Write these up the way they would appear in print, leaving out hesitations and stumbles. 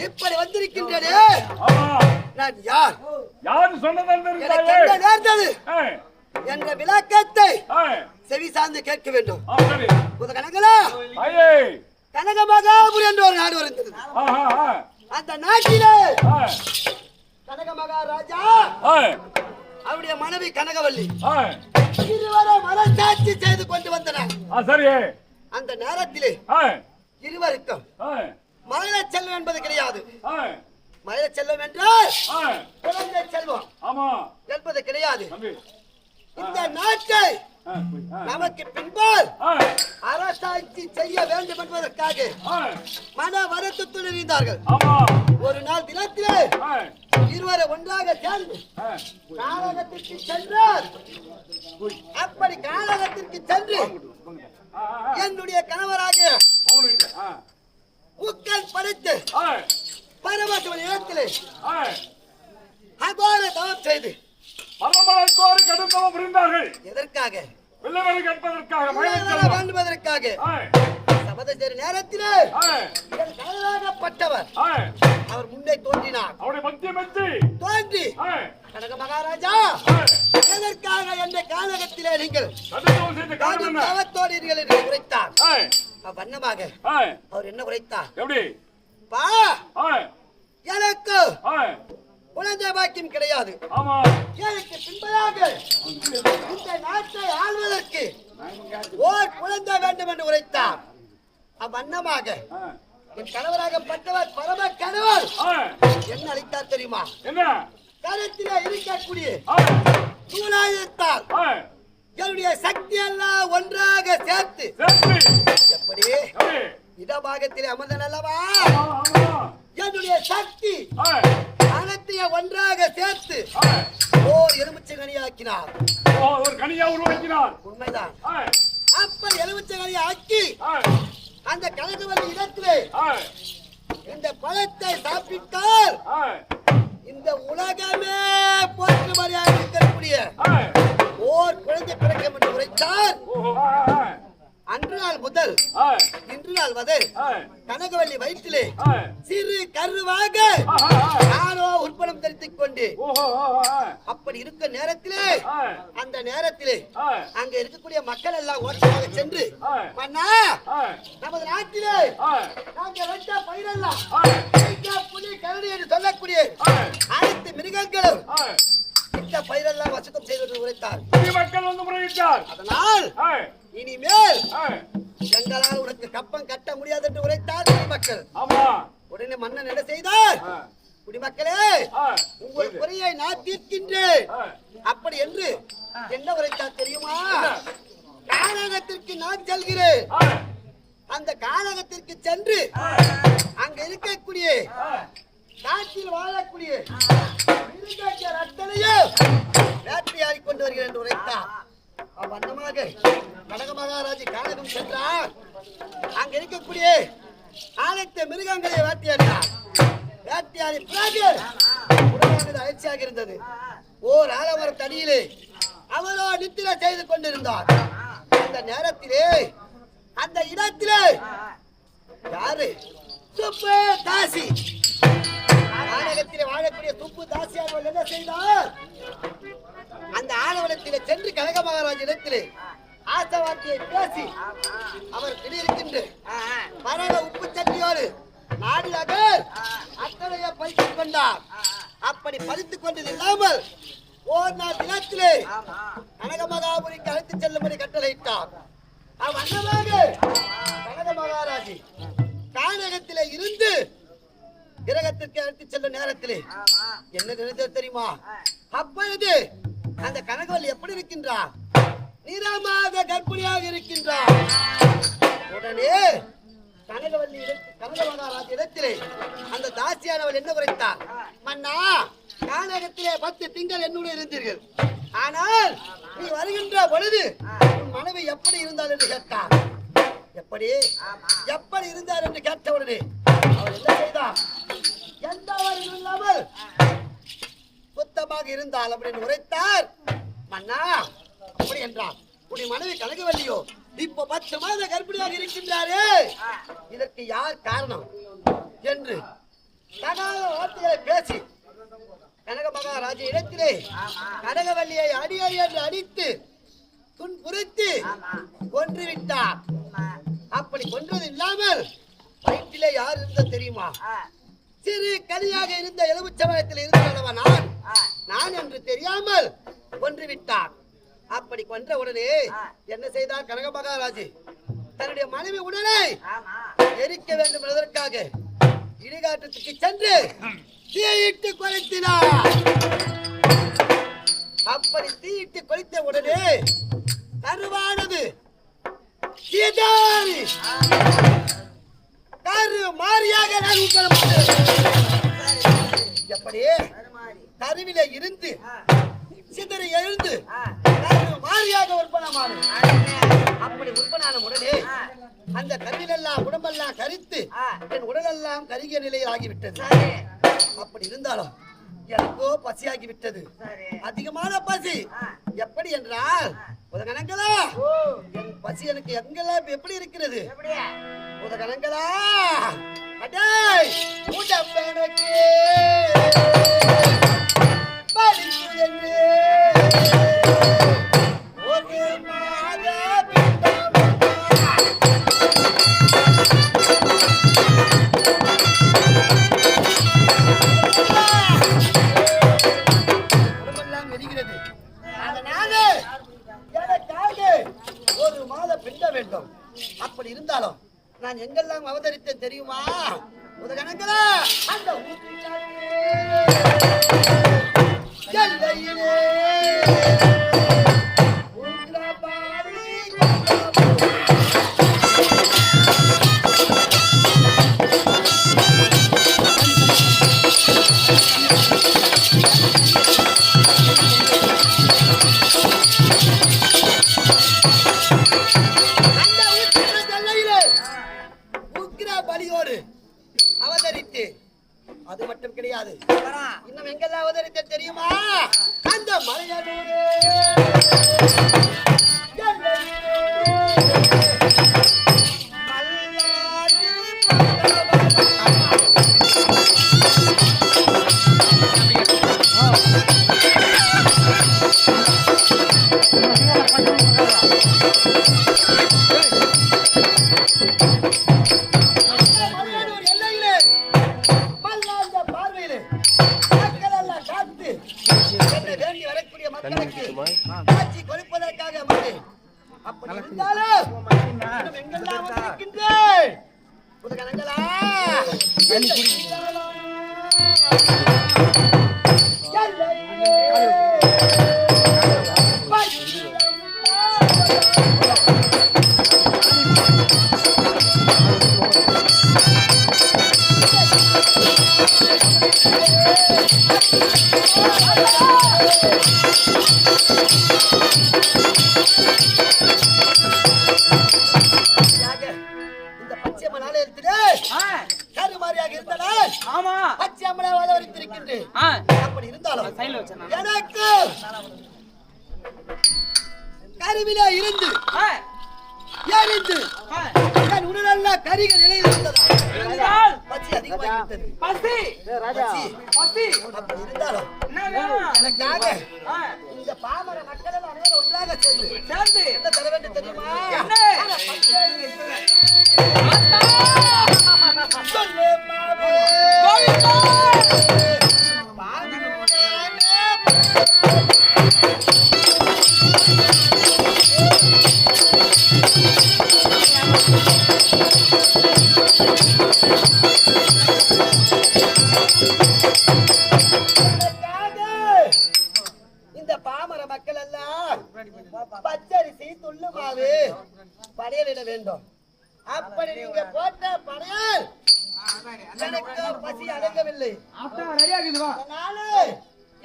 இப்படி வந்திருக்கின்றனே நான் யார் என்ற விளக்கத்தை செவி சார்ந்து கேட்க வேண்டும். கனக மகாபுரி என்று ஒரு நாடு வருகிறது. அந்த நாட்டிலே கனக மகாராஜா அவருடைய மனைவி கனகவல்லி இருவரை மனசாட்சி செய்து கொண்டு வந்தனர். அந்த நேரத்திலே இருவருக்கும் மயில செல்வம் என்பது கிடையாது. மயில செல்வம் என்றால் குழந்தை செல்வம் என்பது கிடையாது. இந்த நாட்டை நமக்கு பின்பால் அரசாட்சி செய்ய வேண்டும் என்பதற்காக மன வருத்தத்துடன் இருந்தார்கள். ஒரு நாள் தினத்திலே இருவரை ஒன்றாக சேர்ந்து கானகத்திற்கு சென்றார். அப்படி கானகத்திற்கு சென்று என்னுடைய கணவராக முக்கல் படைத்து பரமசிவன் இடத்திலே அகோர தவம் செய்து கடும் தவம் புரிந்தார்கள். எதற்காக? பிள்ளைகளை கேட்பதற்காக, வாழ்வதற்காக. சபதசரி நேரத்திலே கனகராகப்பட்டவர் அவர் முன்னே தோன்றினார். அவருடைய பக்தி மெச்சி தோன்றி கனக மகாராஜா எதற்காக என்னை கானகத்திலே நீங்கள் தவத்தோடு என்று உரைத்தார். வண்ணமாக அவர் என்ன உரைத்தார்? எப்படி? பா எனக்கு குழந்தை பாக்கியம் கிடையாது. எனக்கு பின்பதாக இந்த நாட்டை ஆள்வதற்கு ஓர் குழந்தை வேண்டும் என்று உரைத்தார். அவ்வண்ணமாக என் கணவராகப்பட்டவர் பரம கணவர் என்ன அளித்தார் தெரியுமா? கருத்திலே இருக்கக்கூடிய சூழாயத்தால் என்னுடைய சக்தி எல்லாம் ஒன்றாக சேர்த்து எப்படி இடபாகத்திலே அமர்ந்தன் அல்லவா என்னுடைய சக்தி அனைத்தைய ஒன்றாக சேர்த்து ஓர் எலுமிச்சை கனியாக்கினார். ஒரு கனியா உருவாக்கினார். உண்மைதான். அப்ப எலுமிச்சை கனியை ஆக்கி அந்த கனகவல்லி இடத்திலே இந்த பழத்தை சாப்பிட்டால் இந்த உலகமே போற்றுமறையாக இருக்கக்கூடிய ஓர் குழந்தை பிறக்கும் என்று உரைத்தார். அன்று நாள் முதல் இன்று நாள் வரை கனகவல்லி வயிற்றிலே சிறு கருவாக நானோ உற்படம் தெரித்துக் கொண்டு அப்படி இருக்க நேரத்திலே அந்த நேரத்திலே அங்க இருக்கக்கூடிய மக்கள் எல்லாம் ஓட்டமாக சென்று மன்னா நமது நாட்டிலே நாங்க வெட்ட பயிரெல்லாம் புலி கரடி என்று சொல்லக்கூடிய அனைத்து மிருகங்களும் இந்த பயிரெல்லாம் வசூக்கம் செய்து உரைத்தார். மக்கள் வந்து முறையிட்டார். அதனால் இனிமேல் எங்களால் உனக்கு கப்பம் கட்ட முடியாது என்று உரைத்தார் குடிமக்கள். உடனே மன்னன் என்ன செய்தார்? குடிமக்களே உங்கள் குறையை நான் தீர்க்கின்றேன் அப்படி என்று என்ன உரைத்தார் தெரியுமா? கானகத்திற்கு நான் செல்கிறேன். அந்த கானகத்திற்கு சென்று அங்க இருக்கக்கூடிய காட்டில் வாழக்கூடிய அத்தனையும் வேட்டையாடி கொண்டு வருகிறேன் என்று உரைத்தார். வண்ணமாக கனக மகாராஜி கானகம் சென்றார். அங்க இருக்கக்கூடிய அனைத்து மிருகங்களை வேட்டையாடினார். வேட்டையாடி பிறகு உடலானது அயற்சியாக இருந்தது. ஓர் ஆலமர தடியிலே அவரோ நித்திரை செய்து கொண்டிருந்தார். அந்த நேரத்திலே அந்த இடத்திலே யாரு? சுப்பு தாசி. கானகத்திலே வாழக்கூடிய சுப்பு தாசி அவர்கள் என்ன செய்தார்? அந்த ஆலவனத்திலே சென்று கனக மகாராஜ் இடத்திலே ஆசவார்த்தையை பேசி அவர் திடீர்க்கின்ற பரவ உப்பு சட்டியோடு நாடியாக அத்தனைய பறித்துக் கொண்டார். அப்படி பறித்துக் கொண்டது இல்லாமல் ஓர் நாள் தினத்திலே கனக மகாபுரிக்கு அழைத்து செல்லும்படி கட்டளையிட்டார். அவ்வண்ணமாக கனக மகாராஜி கானகத்திலே இருந்து கிரகத்திற்கு அழைத்து செல்லும் நேரத்திலே என்ன நினைத்தது தெரியுமா? அப்பொழுது அந்த கனகவல்லி எப்படி இருக்கின்றார்? நிறமாக கர்ப்பிணியாக இருக்கின்றார். உடனே கனகவல்லி கனக மகாராஜ் இடத்திலே அந்த தாசியானவள் என்ன உரைத்தார்? மன்னா கானகத்திலே 10 திங்கள் என்னுடைய இருந்தீர்கள். ஆனால் நீ வருகின்ற பொழுது உன் மனைவி எப்படி இருந்தால் என்று கேட்டார். எப்படி எப்படி இருந்தார் என்று கேட்டவுடனே அவர் என்ன செய்தார்? எந்த இல்லாமல் சுத்தமாக இருந்தால் அப்படின்னு உரைத்தார். மன்னா அப்படி என்றார். உன்னை மனைவி கனகவல்லியோ இப்போ 10 மாத கர்ப்பிணியாக இருக்கின்றாரே, இதற்கு யார் காரணம் என்று தகாத வார்த்தைகளை பேசி கனக மகாராஜ இடத்திலே கனகவல்லியை அடியடி என்று அடித்து துன்புறுத்தி கொன்றுவிட்டார். அப்படி கொன்றது இல்லாமல் வயிற்றிலே யார் இருந்தது தெரியுமா? சிறு கனியாக இருந்த எலுமிச்சம்பழத்தில் இருந்தவனவா நான் என்று தெரியாமல் கொன்றுவிட்டார். அப்படி கொன்ற உடனே என்ன செய்தார் கனக மகாராஜி? தன்னுடைய மனைவி உடலை எரிக்க வேண்டும் என்பதற்காக இடிகாட்டத்துக்கு சென்று தீயிட்டு கொளுத்தினார். அப்படி தீயிட்டு கொளுத்த உடனே கருவானது கரு மாறியாக நான் எப்படி கருவில இருந்து சிதறி எழுந்து மாறியாக உற்பனமானது. அப்படி உற்பனான உடனே அந்த கருவிலெல்லாம் உடம்பெல்லாம் கரித்து என் உடலெல்லாம் கருகிய நிலையில் ஆகிவிட்டது. அப்படி இருந்தாலும் எனக்கோ பசியாகி விட்டது, அதிகமான பசி. எப்படி என்றால் உதகணங்களா, என் பசி எனக்கு எங்கெல்லாம் எப்படி இருக்கிறது உதகணங்களா, அடே உடம்பெனக்கு பலிக்கு என்று ஒரு மாத உடம்பெல்லாம் எரிகிறது. அதனால எனக்காக ஒரு மாத பிண்ட வேண்டும். அப்படி இருந்தாலும் நான் எங்கெல்லாம் அவதரித்தேன் தெரியுமா உதகணங்களா, அந்த எல்லையிலே அவதரித்து, அது மட்டும் கிடையாது, இன்னும் எங்கெல்லாம் அவதரித்த தெரியுமா அந்த மலையனூரே காட்சி கொடுப்பதற்காக வந்தேன். அப்படி இருந்தாலும் எங்கெல்லாம் வந்திருக்கின்றேன் உதகணங்களா, அப்படி இருந்தாலும் எனக்கு கருவிலே இருந்து எரிந்து என் உடலெல்லாம் கரிக நிலையில் இருந்ததால் பசி அதிகமாகிவிட்டது. அப்படி இருந்தாலும் எனக்காக இந்த பாமர மக்கள் அனைவரும் ஒன்றாக சேர்ந்து என்ன தர வேண்டும் தெரியுமா? இந்த பாமர மக்கள் எல்லாம் பச்சரிசி துள்ளுமாவு படையலிட வேண்டும். அப்படி நீங்க போட்ட படையல் எனக்கு பசி அடங்கவில்லை. அதனால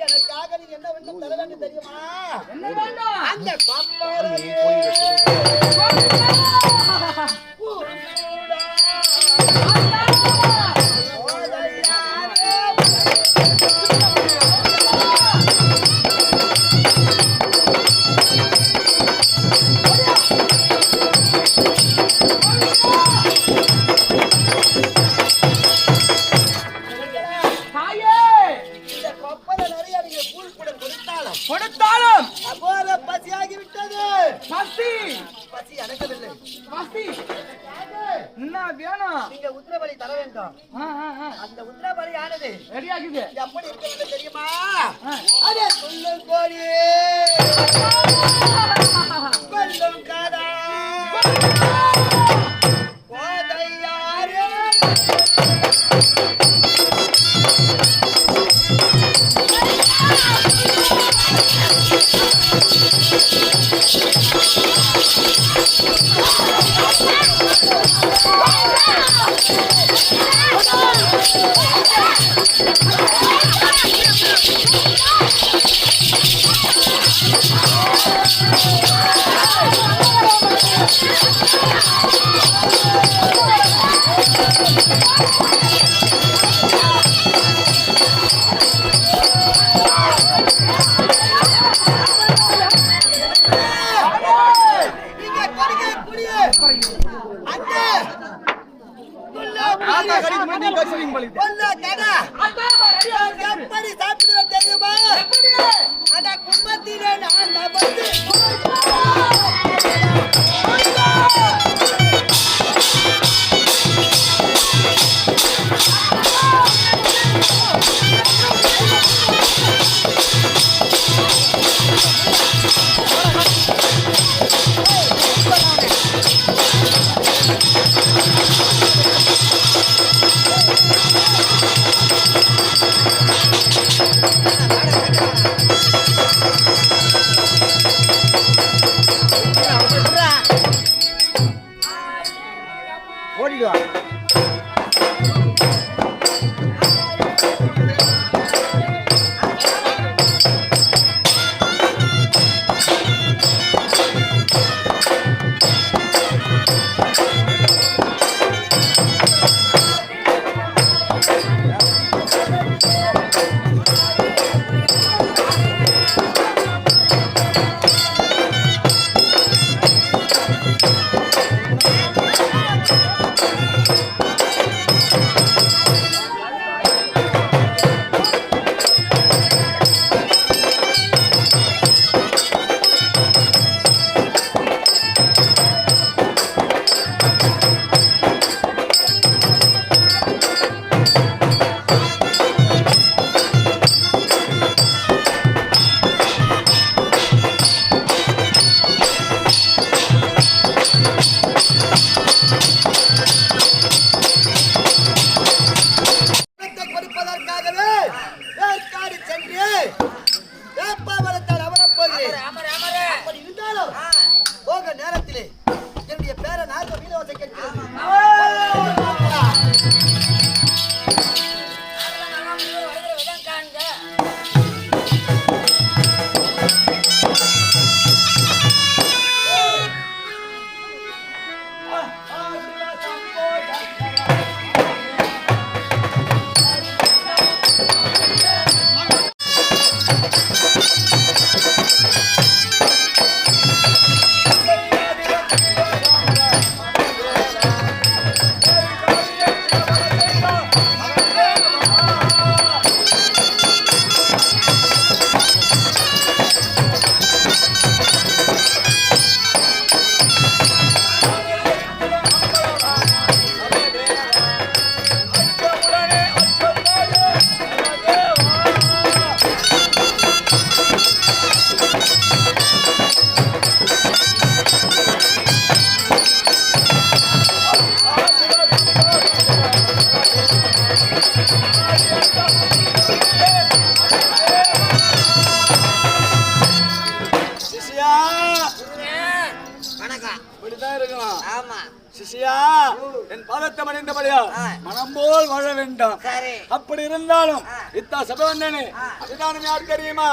எனக்காக நீங்க என்ன வேண்டும் தர வேண்டும் தெரியுமா? அந்த கொடுத்தாலும் அபோர பசியாகிவிட்டது. பசி அடங்கவில்லை. என்ன வேணும்? நீங்க உத்திரபலி தர வேண்டும். அந்த உத்திரபலி ஆனது ரெடியாகுது. எப்படி இருக்கிறது தெரியுமா? அதே சொல்லும் கோழி கொல்லும் காதா கோதையாரே Oh, பண்ணிடுவேன் தெரியுமா? அந்த கும்பத்திலே நான் தபந்து ஓடிடுவா. கொடுப்பதற்காகவே வேற்காடு சென்று வேப்பாவரத்தால் அமரப் போகிறேன். அப்படி இருந்தாலும் போக நேரத்திலே என்னுடைய பேரை நாக வீரவாசை கேட்கிறது. சிஷ்யா, என் பாதத்தை மணிந்தபடியா மனம் போல் வாழ வேண்டும். அப்படி இருந்தாலும் இத்தா சபவந்தனே அதுதான் யார் தெரியுமா?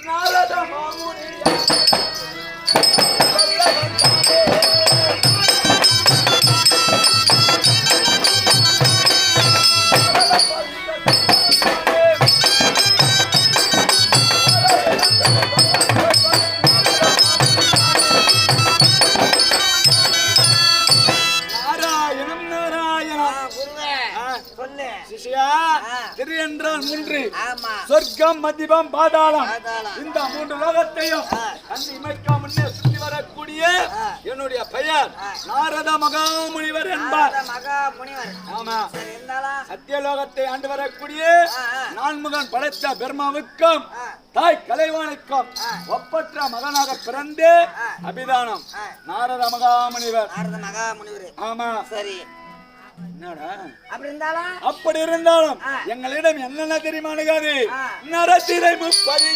நாரத மாமுனி. திரு என்றால் மூன்று, சொர்க்கம், மதிபம், பாதாளம். இந்த மூன்று லோகத்தையும் கண்டு இமைக்க முன்னே சுற்றி வரக்கூடிய என்னுடைய பெயர் நாரத மகாமுனிவர் என்பார். ஆமா, சத்தியலோகத்தை ஆண்டு வரக்கூடிய நான்முகன் படைத்த பெருமாவுக்கும் தாய் கலைவானுக்கும் ஒப்பற்ற மகனாக பிறந்து அபிதானம் நாரத மகாமுனிவர். ஆமா, சரி. அப்படி இருந்தாலும் எங்களிடம் என்னென்ன தெரியுமானுகாது? நரசிரை முப்பதி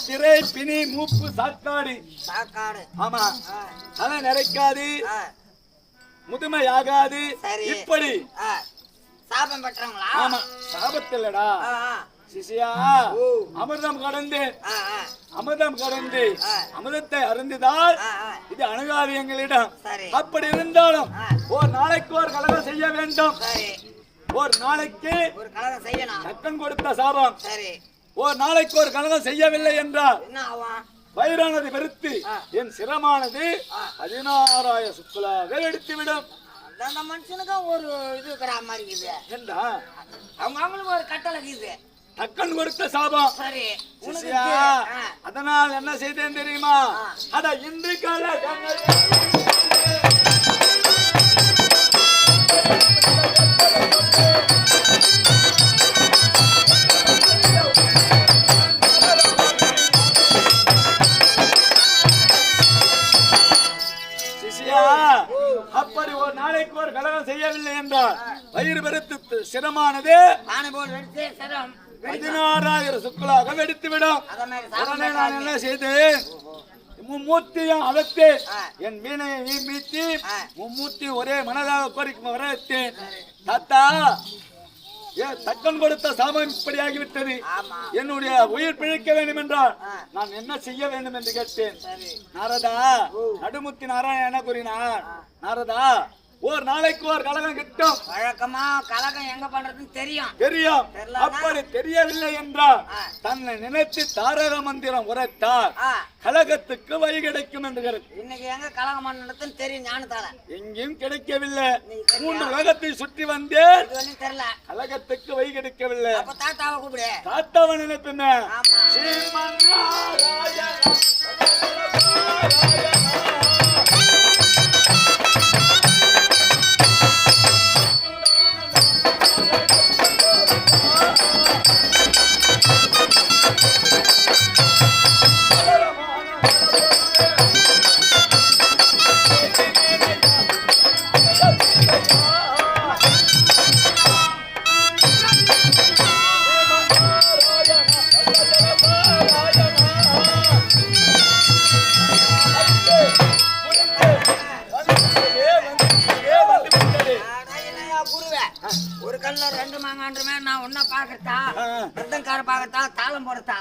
திரை பிணி மூப்பு சாக்காடு. ஆமா, தலை நிறைக்காது, முதுமை ஆகாது. இப்படி சாபம் பெற்றவங்களா? ஆமா, சாபத்தில்லடா, சிசியா அமிர்தம் கடந்து அமிர்தத்தை அருந்தினால் இது அணுகாது எங்களிடம். அப்படி இருந்தாலும் ஒரு நாளைக்கு ஒரு கலகம் செய்ய வேண்டும். ஒரு நாளைக்கு தக்கன் கொடுத்த சாபம். ஒரு நாளைக்கு ஒரு கலகம் செய்யவில்லை என்றால் வயிறானது வெறுத்து என் சிரமானது 16,000 சுக்குலாக எடுத்துவிடும். அந்த மனுஷனுக்கும் ஒரு இது இருக்கிற மாதிரி இருக்குது. ஏண்டா அவங்களுக்கு ஒரு கட்டளை இருக்குது. தக்கன் கொடுத்த சாபம். சரி, அதனால் என்ன செய்தேன் தெரியுமா? அத இன்று கால அப்படி ஒரு நாளைக்கு ஒரு கலகம் செய்யவில்லை என்றால் வயிறு பெருத்து சிரமானது 16,000 சுக்குலாக வெடித்துவிடும். உடனே நான் என்ன செய்தேன்? மும்மூர்த்தியும் அழைத்து என் மீனையை மீட்டி மும்மூர்த்தி ஒரே மனதாக கோரிக்கை வரத்தேன். தாத்தா, தக்கன் கொடுத்த சாபம் இப்படியாகிவிட்டது. என்னுடைய உயிர் பிழைக்க வேண்டும் என்றால் நான் என்ன செய்ய வேண்டும் என்று கேட்டேன். நாரதா, நடுமுத்தி நாராயண என்ன கூறினார்? நாரதா, ஒரு நாளைக்கு ஒரு கலகம் கிட்டும். வழக்கமா கலகம் எங்க பண்றதுன்னு தெரியும். அப்படி தெரியவில்லை என்றால் தன்னை நினைத்து தாரக மந்திரம் உரைத்தார் கலகத்துக்கு வழி கிடைக்கும் என்று. இன்னைக்கு எங்க கலகம் நடத்துன்னு தெரியும் ஞானத்தால. எங்கேயும் கிடைக்கவில்லை. 3 உலகத்தை சுற்றி வந்தேன், தெரியல. கலகத்துக்கு வழி கிடைக்கவில்லை. அப்ப தாத்தாவை கூப்பிடு. தாத்தாவை நினைப்பேன். ஒரு கல்ல 2 மாங்கான்ற மாதிரி நான் ஒன்னா பாக்கட்டா, பாக்கட்டா, தாளம் போடத்தா.